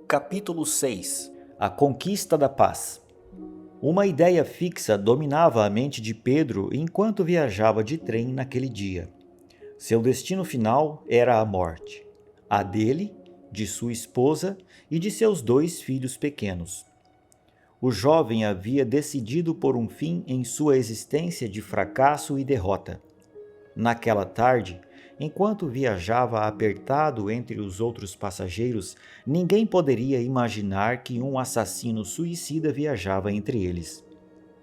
Capítulo 6 – A conquista da paz. Uma ideia fixa dominava a mente de Pedro enquanto viajava de trem naquele dia. Seu destino final era a morte. A dele, de sua esposa e de seus 2 filhos pequenos. O jovem havia decidido por um fim em sua existência de fracasso e derrota. Naquela tarde, enquanto viajava apertado entre os outros passageiros, ninguém poderia imaginar que um assassino suicida viajava entre eles.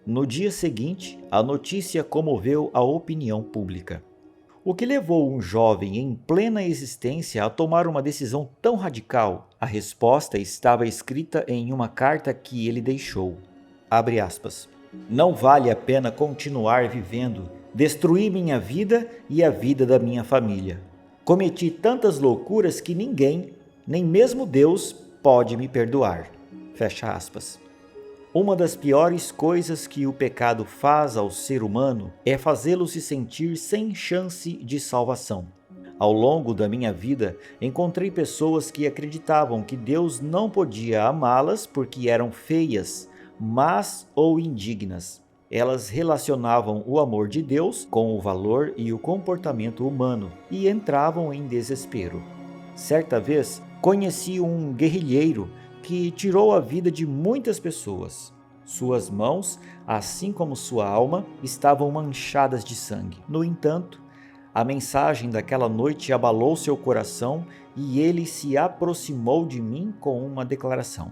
No dia seguinte, a notícia comoveu a opinião pública. O que levou um jovem em plena existência a tomar uma decisão tão radical? A resposta estava escrita em uma carta que ele deixou. Abre aspas. Não vale a pena continuar vivendo. Destruí minha vida e a vida da minha família. Cometi tantas loucuras que ninguém, nem mesmo Deus, pode me perdoar. Fecha aspas. Uma das piores coisas que o pecado faz ao ser humano é fazê-lo se sentir sem chance de salvação. Ao longo da minha vida, encontrei pessoas que acreditavam que Deus não podia amá-las porque eram feias, más ou indignas. Elas relacionavam o amor de Deus com o valor e o comportamento humano e entravam em desespero. Certa vez, conheci um guerrilheiro que tirou a vida de muitas pessoas. Suas mãos, assim como sua alma, estavam manchadas de sangue. No entanto, a mensagem daquela noite abalou seu coração e ele se aproximou de mim com uma declaração.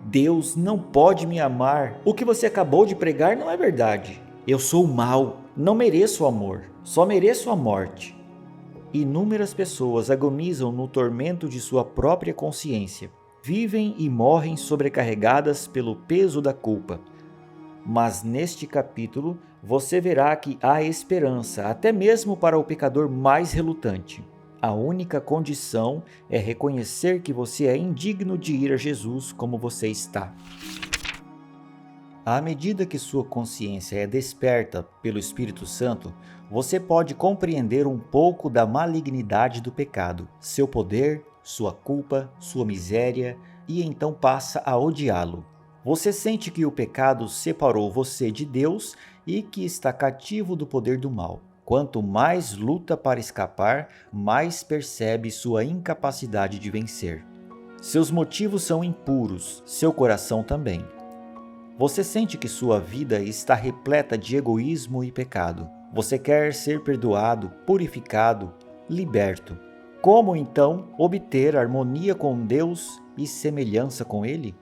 Deus não pode me amar. O que você acabou de pregar não é verdade. Eu sou mau, não mereço amor, só mereço a morte. Inúmeras pessoas agonizam no tormento de sua própria consciência. Vivem e morrem sobrecarregadas pelo peso da culpa. Mas neste capítulo, você verá que há esperança, até mesmo para o pecador mais relutante. A única condição é reconhecer que você é indigno de ir a Jesus como você está. À medida que sua consciência é desperta pelo Espírito Santo, você pode compreender um pouco da malignidade do pecado, seu poder, sua culpa, sua miséria, e então passa a odiá-lo. Você sente que o pecado separou você de Deus e que está cativo do poder do mal. Quanto mais luta para escapar, mais percebe sua incapacidade de vencer. Seus motivos são impuros, seu coração também. Você sente que sua vida está repleta de egoísmo e pecado. Você quer ser perdoado, purificado, liberto. Como então obter harmonia com Deus e semelhança com Ele?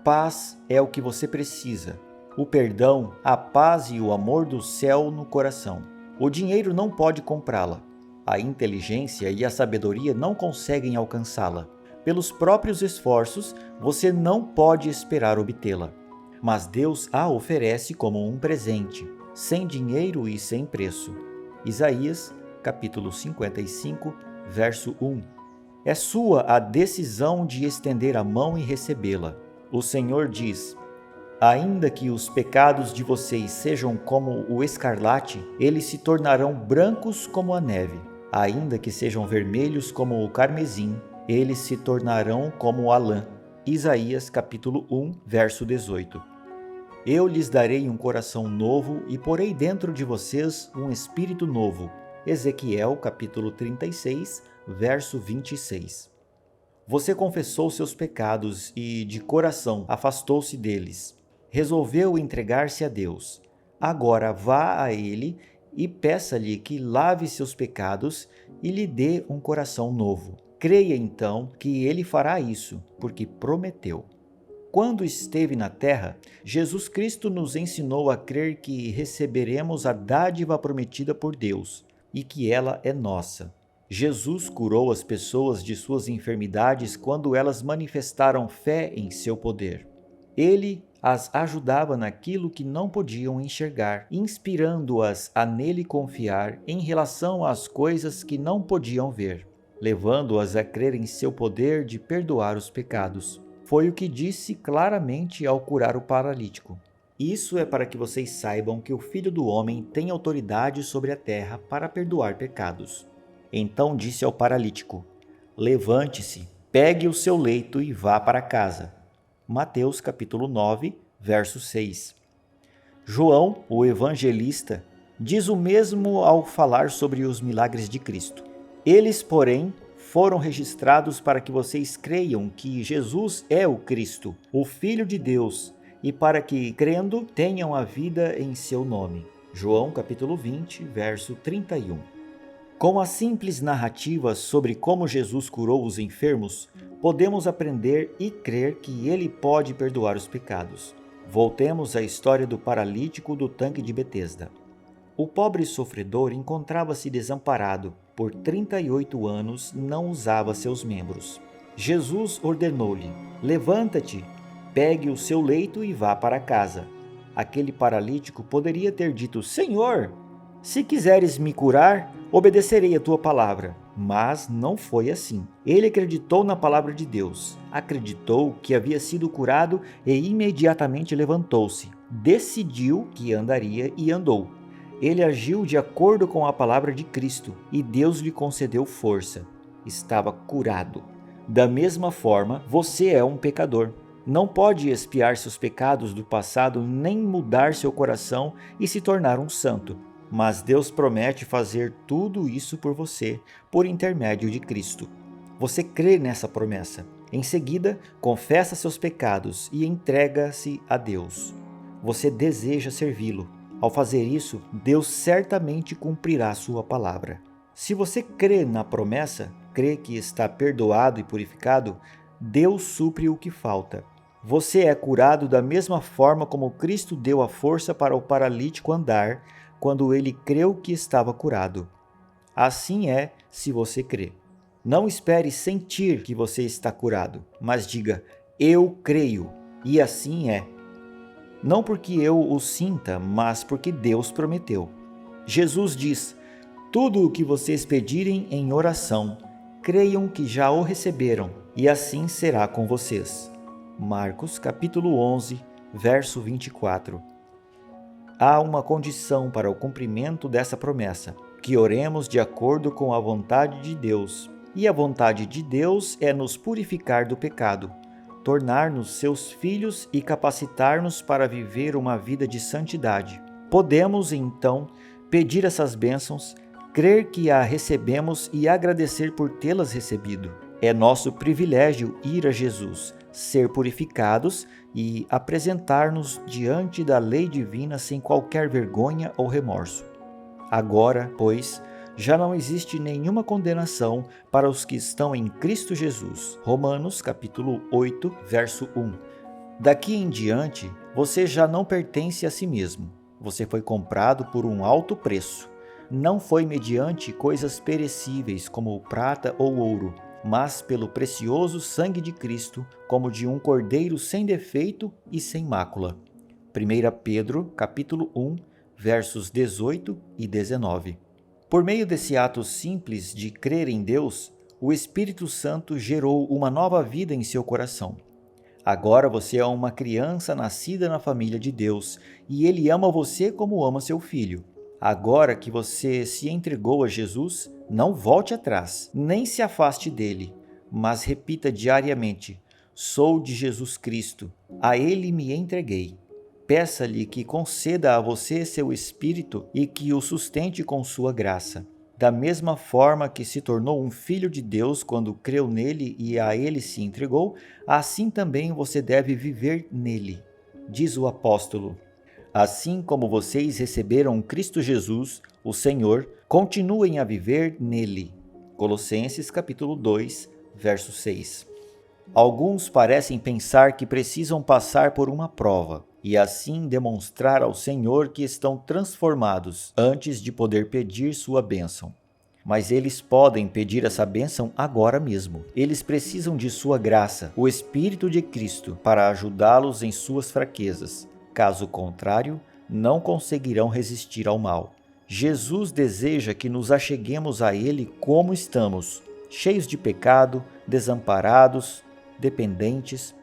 Paz é o que você precisa. O perdão, a paz e o amor do céu no coração. O dinheiro não pode comprá-la. A inteligência e a sabedoria não conseguem alcançá-la. Pelos próprios esforços, você não pode esperar obtê-la. Mas Deus a oferece como um presente, sem dinheiro e sem preço. Isaías, capítulo 55, verso 1. É sua a decisão de estender a mão e recebê-la. O Senhor diz: ainda que os pecados de vocês sejam como o escarlate, eles se tornarão brancos como a neve. Ainda que sejam vermelhos como o carmesim, eles se tornarão como a lã. Isaías capítulo 1, verso 18. Eu lhes darei um coração novo e porei dentro de vocês um espírito novo. Ezequiel capítulo 36, verso 26. Você confessou seus pecados e, de coração, afastou-se deles. Resolveu entregar-se a Deus. Agora vá a Ele e peça-lhe que lave seus pecados e lhe dê um coração novo. Creia então que Ele fará isso, porque prometeu. Quando esteve na terra, Jesus Cristo nos ensinou a crer que receberemos a dádiva prometida por Deus e que ela é nossa. Jesus curou as pessoas de suas enfermidades quando elas manifestaram fé em seu poder. Ele as ajudava naquilo que não podiam enxergar, inspirando-as a nele confiar em relação às coisas que não podiam ver, levando-as a crer em seu poder de perdoar os pecados. Foi o que disse claramente ao curar o paralítico. Isso é para que vocês saibam que o Filho do Homem tem autoridade sobre a terra para perdoar pecados. Então disse ao paralítico: levante-se, pegue o seu leito e vá para casa. Mateus capítulo 9, verso 6. João, o evangelista, diz o mesmo ao falar sobre os milagres de Cristo. Eles, porém, foram registrados para que vocês creiam que Jesus é o Cristo, o Filho de Deus, e para que, crendo, tenham a vida em seu nome. João capítulo 20, verso 31. Com a simples narrativa sobre como Jesus curou os enfermos, podemos aprender e crer que ele pode perdoar os pecados. Voltemos à história do paralítico do tanque de Betesda. O pobre sofredor encontrava-se desamparado. Por 38 anos não usava seus membros. Jesus ordenou-lhe: levanta-te, pegue o seu leito e vá para casa. Aquele paralítico poderia ter dito: Senhor, se quiseres me curar, obedecerei a tua palavra. Mas não foi assim. Ele acreditou na palavra de Deus, acreditou que havia sido curado e imediatamente levantou-se. Decidiu que andaria e andou. Ele agiu de acordo com a palavra de Cristo e Deus lhe concedeu força. Estava curado. Da mesma forma, você é um pecador. Não pode expiar seus pecados do passado nem mudar seu coração e se tornar um santo. Mas Deus promete fazer tudo isso por você, por intermédio de Cristo. Você crê nessa promessa. Em seguida, confessa seus pecados e entrega-se a Deus. Você deseja servi-lo. Ao fazer isso, Deus certamente cumprirá sua palavra. Se você crê na promessa, crê que está perdoado e purificado, Deus supre o que falta. Você é curado da mesma forma como Cristo deu a força para o paralítico andar, quando ele creu que estava curado. Assim é se você crê. Não espere sentir que você está curado, mas diga: eu creio, e assim é. Não porque eu o sinta, mas porque Deus prometeu. Jesus diz: tudo o que vocês pedirem em oração, creiam que já o receberam, e assim será com vocês. Marcos capítulo 11, verso 24. Há uma condição para o cumprimento dessa promessa: que oremos de acordo com a vontade de Deus. E a vontade de Deus é nos purificar do pecado, tornar-nos seus filhos e capacitar-nos para viver uma vida de santidade. Podemos, então, pedir essas bênçãos, crer que a recebemos e agradecer por tê-las recebido. É nosso privilégio ir a Jesus, ser purificados e apresentar-nos diante da lei divina sem qualquer vergonha ou remorso. Agora, pois, já não existe nenhuma condenação para os que estão em Cristo Jesus. Romanos capítulo 8, verso 1. Daqui em diante, você já não pertence a si mesmo. Você foi comprado por um alto preço. Não foi mediante coisas perecíveis como prata ou ouro, mas pelo precioso sangue de Cristo, como de um cordeiro sem defeito e sem mácula. 1 Pedro, capítulo 1, versos 18 e 19. Por meio desse ato simples de crer em Deus, o Espírito Santo gerou uma nova vida em seu coração. Agora você é uma criança nascida na família de Deus e Ele ama você como ama seu filho. Agora que você se entregou a Jesus, não volte atrás, nem se afaste dele, mas repita diariamente: sou de Jesus Cristo, a Ele me entreguei. Peça-lhe que conceda a você seu Espírito e que o sustente com sua graça. Da mesma forma que se tornou um filho de Deus quando creu nele e a ele se entregou, assim também você deve viver nele, diz o apóstolo. Assim como vocês receberam Cristo Jesus, o Senhor, continuem a viver nele. Colossenses capítulo 2, verso 6. Alguns parecem pensar que precisam passar por uma prova e assim demonstrar ao Senhor que estão transformados antes de poder pedir sua bênção. Mas eles podem pedir essa bênção agora mesmo. Eles precisam de sua graça, o Espírito de Cristo, para ajudá-los em suas fraquezas. Caso contrário, não conseguirão resistir ao mal. Jesus deseja que nos acheguemos a Ele como estamos, cheios de pecado, desamparados, dependentes.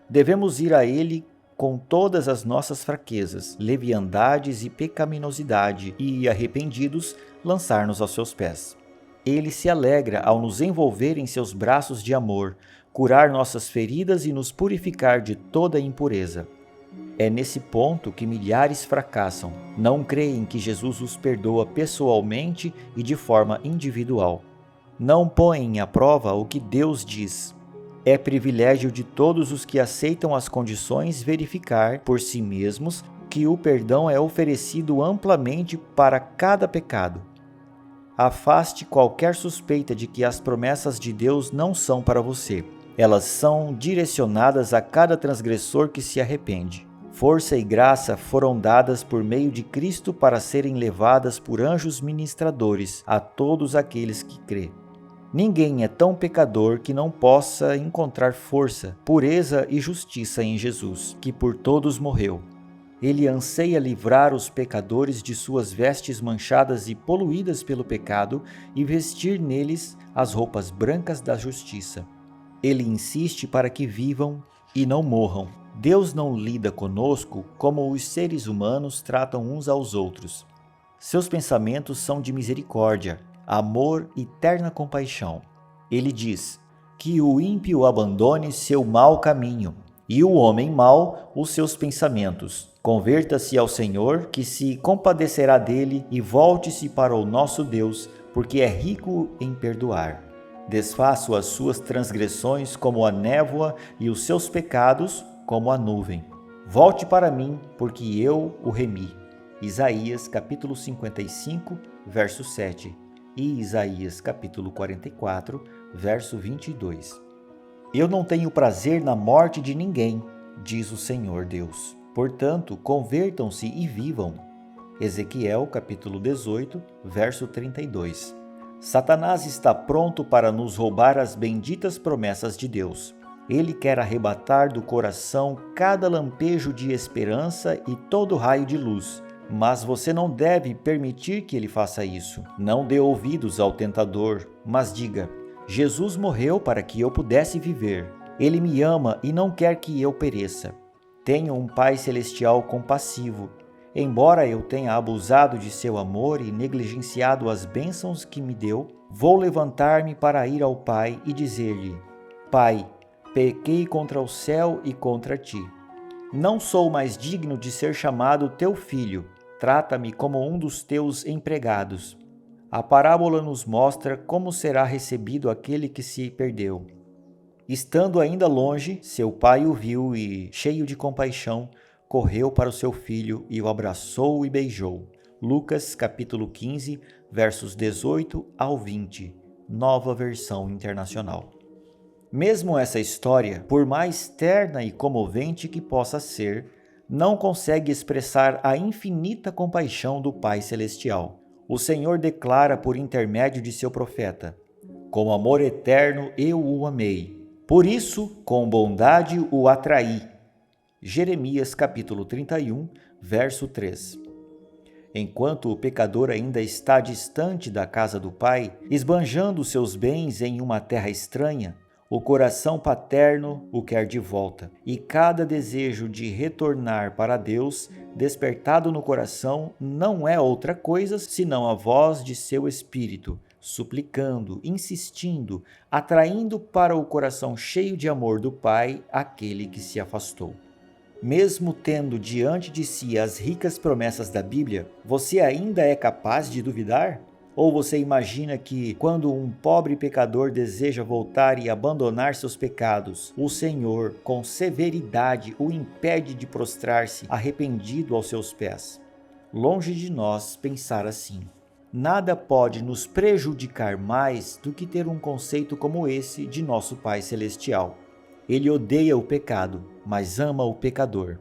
Devemos ir a Ele com todas as nossas fraquezas, leviandades e pecaminosidade, e, arrependidos, lançar-nos aos seus pés. Ele se alegra ao nos envolver em seus braços de amor, curar nossas feridas e nos purificar de toda impureza. É nesse ponto que milhares fracassam. Não creem que Jesus os perdoa pessoalmente e de forma individual. Não põem à prova o que Deus diz. É privilégio de todos os que aceitam as condições verificar por si mesmos que o perdão é oferecido amplamente para cada pecado. Afaste qualquer suspeita de que as promessas de Deus não são para você. Elas são direcionadas a cada transgressor que se arrepende. Força e graça foram dadas por meio de Cristo para serem levadas por anjos ministradores a todos aqueles que crê. Ninguém é tão pecador que não possa encontrar força, pureza e justiça em Jesus, que por todos morreu. Ele anseia livrar os pecadores de suas vestes manchadas e poluídas pelo pecado e vestir neles as roupas brancas da justiça. Ele insiste para que vivam e não morram. Deus não lida conosco como os seres humanos tratam uns aos outros. Seus pensamentos são de misericórdia, amor e terna compaixão. Ele diz que o ímpio abandone seu mau caminho e o homem mau os seus pensamentos. Converta-se ao Senhor, que se compadecerá dele, e volte-se para o nosso Deus, porque é rico em perdoar. Desfaço as suas transgressões como a névoa e os seus pecados como a nuvem. Volte para mim, porque eu o remi. Isaías capítulo 55, verso 7 e Isaías capítulo 44, verso 22. Eu não tenho prazer na morte de ninguém, diz o Senhor Deus. Portanto, convertam-se e vivam. Ezequiel capítulo 18, verso 32. Satanás está pronto para nos roubar as benditas promessas de Deus. Ele quer arrebatar do coração cada lampejo de esperança e todo raio de luz. Mas você não deve permitir que ele faça isso. Não dê ouvidos ao tentador, mas diga: Jesus morreu para que eu pudesse viver. Ele me ama e não quer que eu pereça. Tenho um Pai Celestial compassivo. Embora eu tenha abusado de seu amor e negligenciado as bênçãos que me deu, vou levantar-me para ir ao Pai e dizer-lhe: Pai, pequei contra o céu e contra ti. Não sou mais digno de ser chamado teu filho. Trata-me como um dos teus empregados. A parábola nos mostra como será recebido aquele que se perdeu. Estando ainda longe, seu pai o viu e, cheio de compaixão, correu para o seu filho e o abraçou e beijou. Lucas capítulo 15, versos 18 ao 20, Nova Versão Internacional. Mesmo essa história, por mais terna e comovente que possa ser, não consegue expressar a infinita compaixão do Pai Celestial. O Senhor declara por intermédio de seu profeta: com amor eterno eu o amei. Por isso, com bondade o atraí. Jeremias capítulo 31, verso 3. Enquanto o pecador ainda está distante da casa do Pai, esbanjando seus bens em uma terra estranha, o coração paterno o quer de volta, e cada desejo de retornar para Deus, despertado no coração, não é outra coisa senão a voz de seu espírito, suplicando, insistindo, atraindo para o coração cheio de amor do Pai aquele que se afastou. Mesmo tendo diante de si as ricas promessas da Bíblia, você ainda é capaz de duvidar? Ou você imagina que, quando um pobre pecador deseja voltar e abandonar seus pecados, o Senhor, com severidade, o impede de prostrar-se arrependido aos seus pés? Longe de nós pensar assim. Nada pode nos prejudicar mais do que ter um conceito como esse de nosso Pai Celestial. Ele odeia o pecado, mas ama o pecador.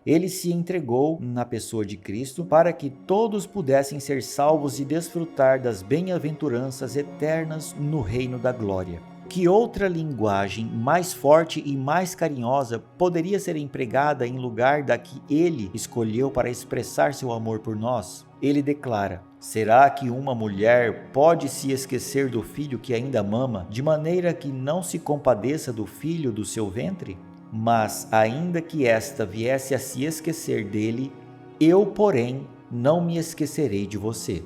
Ele se entregou na pessoa de Cristo para que todos pudessem ser salvos e desfrutar das bem-aventuranças eternas no reino da glória. Que outra linguagem mais forte e mais carinhosa poderia ser empregada em lugar da que ele escolheu para expressar seu amor por nós? Ele declara: será que uma mulher pode se esquecer do filho que ainda mama, de maneira que não se compadeça do filho do seu ventre? Mas, ainda que esta viesse a se esquecer dele, eu, porém, não me esquecerei de você.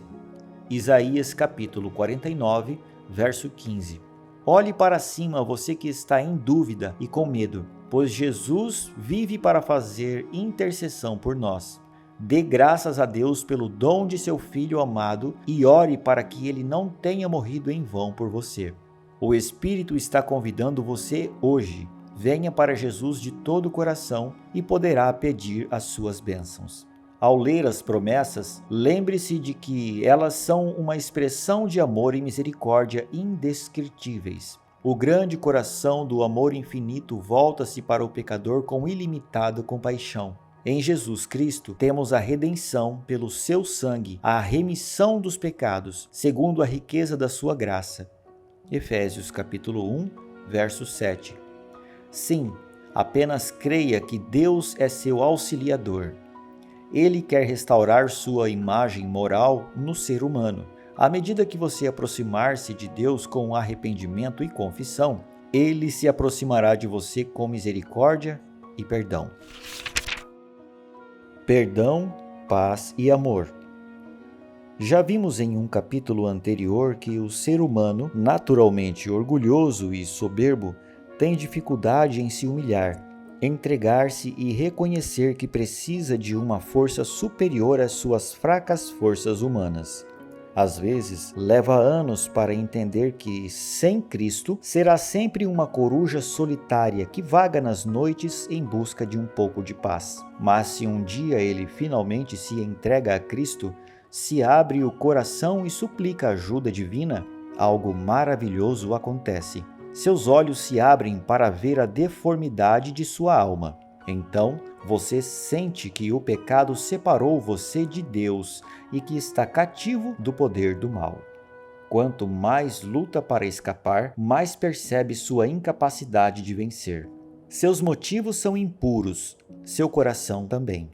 Isaías capítulo 49, verso 15. Olhe para cima, você que está em dúvida e com medo, pois Jesus vive para fazer intercessão por nós. Dê graças a Deus pelo dom de seu Filho amado e ore para que ele não tenha morrido em vão por você. O Espírito está convidando você hoje. Venha para Jesus de todo o coração e poderá pedir as suas bênçãos. Ao ler as promessas, lembre-se de que elas são uma expressão de amor e misericórdia indescritíveis. O grande coração do amor infinito volta-se para o pecador com ilimitada compaixão. Em Jesus Cristo temos a redenção pelo seu sangue, a remissão dos pecados, segundo a riqueza da sua graça. Efésios capítulo 1, verso 7. Sim, apenas creia que Deus é seu auxiliador. Ele quer restaurar sua imagem moral no ser humano. À medida que você aproximar-se de Deus com arrependimento e confissão, Ele se aproximará de você com misericórdia e perdão. Perdão, paz e amor. Já vimos em um capítulo anterior que o ser humano, naturalmente orgulhoso e soberbo, tem dificuldade em se humilhar, entregar-se e reconhecer que precisa de uma força superior às suas fracas forças humanas. Às vezes, leva anos para entender que, sem Cristo, será sempre uma coruja solitária que vaga nas noites em busca de um pouco de paz. Mas se um dia ele finalmente se entrega a Cristo, se abre o coração e suplica ajuda divina, algo maravilhoso acontece. Seus olhos se abrem para ver a deformidade de sua alma. Então, você sente que o pecado separou você de Deus e que está cativo do poder do mal. Quanto mais luta para escapar, mais percebe sua incapacidade de vencer. Seus motivos são impuros, seu coração também.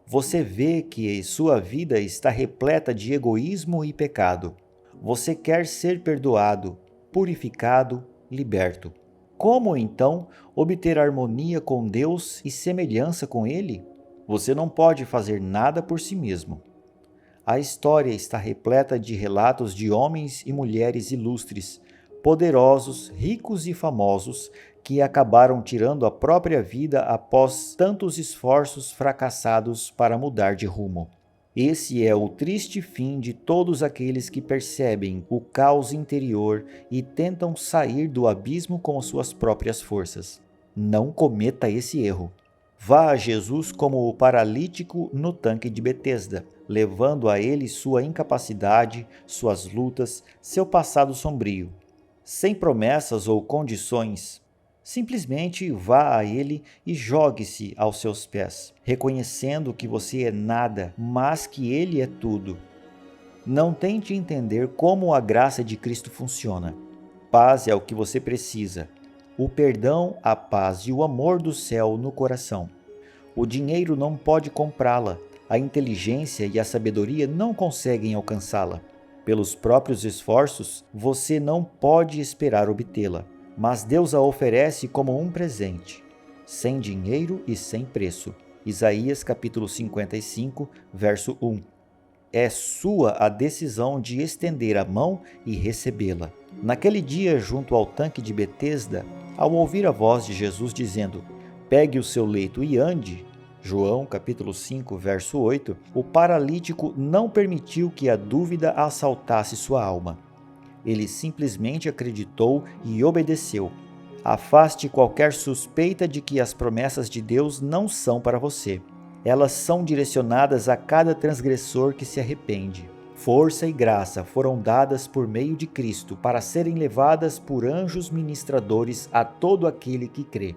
Você vê que sua vida está repleta de egoísmo e pecado. Você quer ser perdoado, purificado, liberto. Como, então, obter harmonia com Deus e semelhança com Ele? Você não pode fazer nada por si mesmo. A história está repleta de relatos de homens e mulheres ilustres, poderosos, ricos e famosos, que acabaram tirando a própria vida após tantos esforços fracassados para mudar de rumo. Esse é o triste fim de todos aqueles que percebem o caos interior e tentam sair do abismo com suas próprias forças. Não cometa esse erro. Vá a Jesus como o paralítico no tanque de Betesda, levando a ele sua incapacidade, suas lutas, seu passado sombrio. Sem promessas ou condições, simplesmente vá a ele e jogue-se aos seus pés, reconhecendo que você é nada, mas que ele é tudo. Não tente entender como a graça de Cristo funciona. Paz é o que você precisa. O perdão, a paz e o amor do céu no coração. O dinheiro não pode comprá-la. A inteligência e a sabedoria não conseguem alcançá-la. Pelos próprios esforços, você não pode esperar obtê-la. Mas Deus a oferece como um presente, sem dinheiro e sem preço. Isaías capítulo 55, verso 1. É sua a decisão de estender a mão e recebê-la. Naquele dia, junto ao tanque de Betesda, ao ouvir a voz de Jesus dizendo, pegue o seu leito e ande, João capítulo 5, verso 8, o paralítico não permitiu que a dúvida assaltasse sua alma. Ele simplesmente acreditou e obedeceu. Afaste qualquer suspeita de que as promessas de Deus não são para você. Elas são direcionadas a cada transgressor que se arrepende. Força e graça foram dadas por meio de Cristo para serem levadas por anjos ministradores a todo aquele que crê.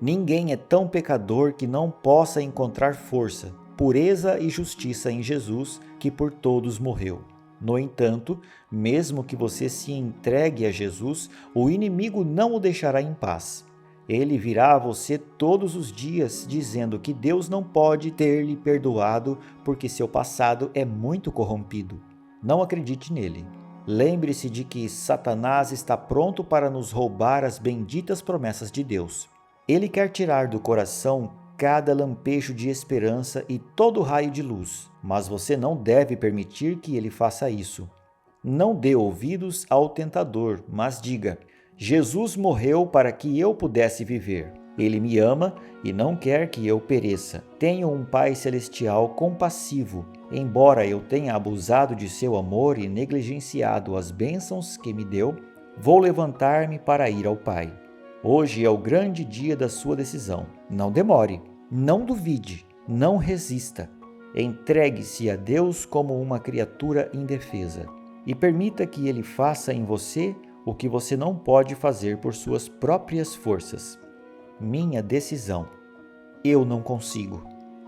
Ninguém é tão pecador que não possa encontrar força, pureza e justiça em Jesus, que por todos morreu. No entanto, mesmo que você se entregue a Jesus, o inimigo não o deixará em paz. Ele virá a você todos os dias dizendo que Deus não pode ter lhe perdoado porque seu passado é muito corrompido. Não acredite nele. Lembre-se de que Satanás está pronto para nos roubar as benditas promessas de Deus. Ele quer tirar do coração cada lampejo de esperança e todo raio de luz, mas você não deve permitir que ele faça isso. Não dê ouvidos ao tentador, mas diga: Jesus morreu para que eu pudesse viver. Ele me ama e não quer que eu pereça. Tenho um Pai Celestial compassivo. Embora eu tenha abusado de seu amor e negligenciado as bênçãos que me deu, vou levantar-me para ir ao Pai. Hoje é o grande dia da sua decisão. Não demore, não duvide, não resista. Entregue-se a Deus como uma criatura indefesa e permita que Ele faça em você o que você não pode fazer por suas próprias forças. Minha decisão. Eu não consigo.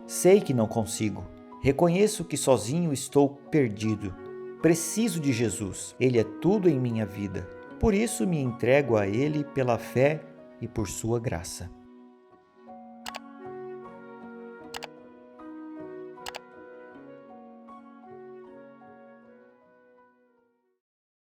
Sei que não consigo. Reconheço que sozinho estou perdido. Preciso de Jesus. Ele é tudo em minha vida. Por isso me entrego a Ele pela fé e por sua graça.